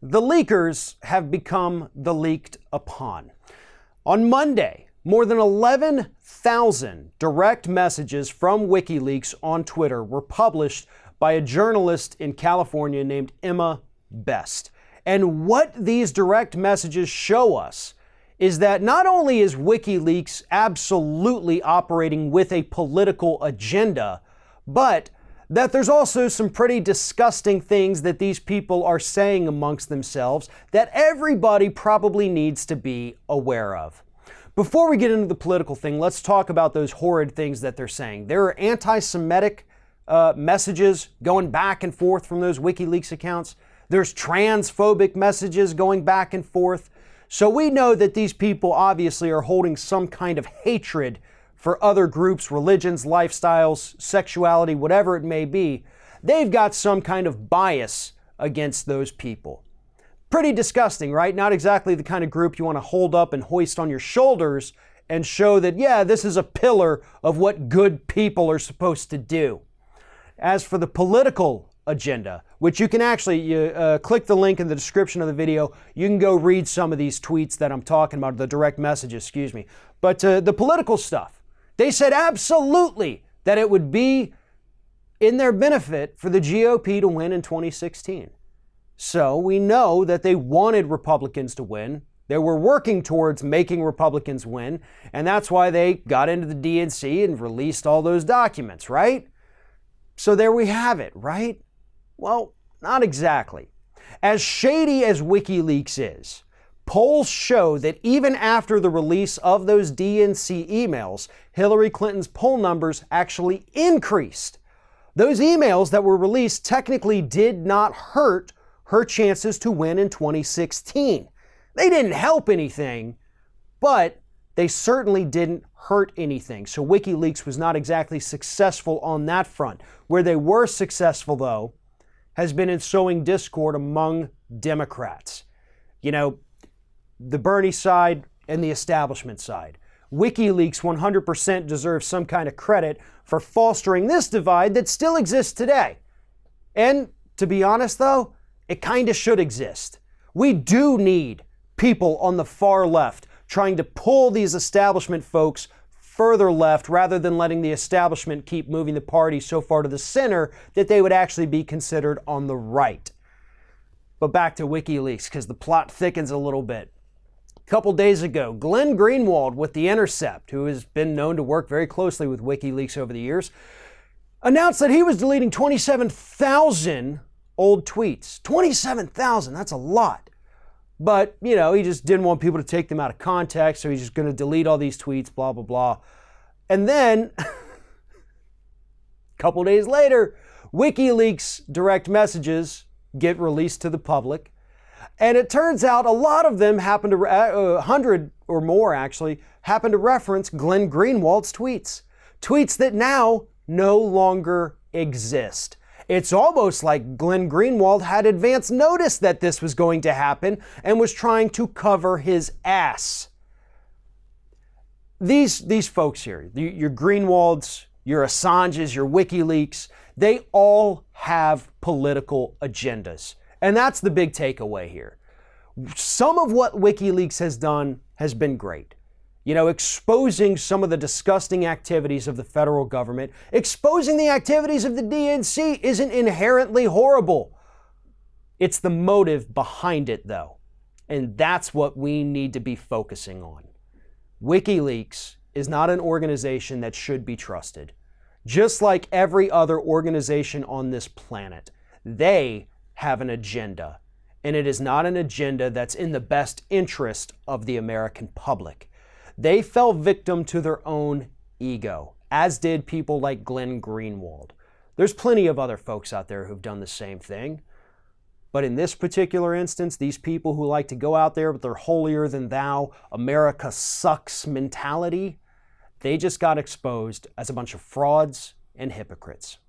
The leakers have become the leaked upon. On Monday, more than 11,000 direct messages from WikiLeaks on Twitter were published by a journalist in California named Emma Best. And what these direct messages show us is that not only is WikiLeaks absolutely operating with a political agenda, but that there's also some pretty disgusting things that these people are saying amongst themselves that everybody probably needs to be aware of. Before we get into the political thing, let's talk about those horrid things that they're saying. There are anti-Semitic messages going back and forth from those WikiLeaks accounts. There's transphobic messages going back and forth. So we know that these people obviously are holding some kind of hatred for other groups, religions, lifestyles, sexuality, whatever it may be. They've got some kind of bias against those people. Pretty disgusting, right? Not exactly the kind of group you want to hold up and hoist on your shoulders and show that, yeah, this is a pillar of what good people are supposed to do. As for the political agenda, which you can actually click the link in the description of the video, you can go read some of these tweets that I'm talking about, the direct messages, excuse me. But the political stuff, they said absolutely that it would be in their benefit for the GOP to win in 2016. So we know that they wanted Republicans to win. They were working towards making Republicans win, and that's why they got into the DNC and released all those documents, right? So there we have it, right? Well, not exactly. As shady as WikiLeaks is, polls show that even after the release of those DNC emails, Hillary Clinton's poll numbers actually increased. Those emails that were released technically did not hurt her chances to win in 2016. They didn't help anything, but they certainly didn't hurt anything. So WikiLeaks was not exactly successful on that front. Where they were successful, though, has been in sowing discord among Democrats. You know, the Bernie side and the establishment side. WikiLeaks 100% deserves some kind of credit for fostering this divide that still exists today. And to be honest, though, it kind of should exist. We do need people on the far left trying to pull these establishment folks further left rather than letting the establishment keep moving the party so far to the center that they would actually be considered on the right. But back to WikiLeaks, because the plot thickens a little bit. A couple days ago, Glenn Greenwald with The Intercept, who has been known to work very closely with WikiLeaks over the years, announced that he was deleting 27,000 old tweets. 27,000, that's a lot. But, you know, he just didn't want people to take them out of context, so he's just going to delete all these tweets, blah, blah, blah. And then, a couple days later, WikiLeaks direct messages get released to the public. And it turns out a lot of them happen to, 100 or more actually, happen to reference Glenn Greenwald's tweets. Tweets that now no longer exist. It's almost like Glenn Greenwald had advance notice that this was going to happen and was trying to cover his ass. These folks here, your Greenwalds, your Assanges, your WikiLeaks, they all have political agendas. And that's the big takeaway here. Some of what WikiLeaks has done has been great. You know, exposing some of the disgusting activities of the federal government, exposing the activities of the DNC isn't inherently horrible. It's the motive behind it, though. And that's what we need to be focusing on. WikiLeaks is not an organization that should be trusted. Just like every other organization on this planet, they have an agenda. And it is not an agenda that's in the best interest of the American public. They fell victim to their own ego, as did people like Glenn Greenwald. There's plenty of other folks out there who've done the same thing. But in this particular instance, these people who like to go out there with their holier than thou, America sucks mentality, they just got exposed as a bunch of frauds and hypocrites.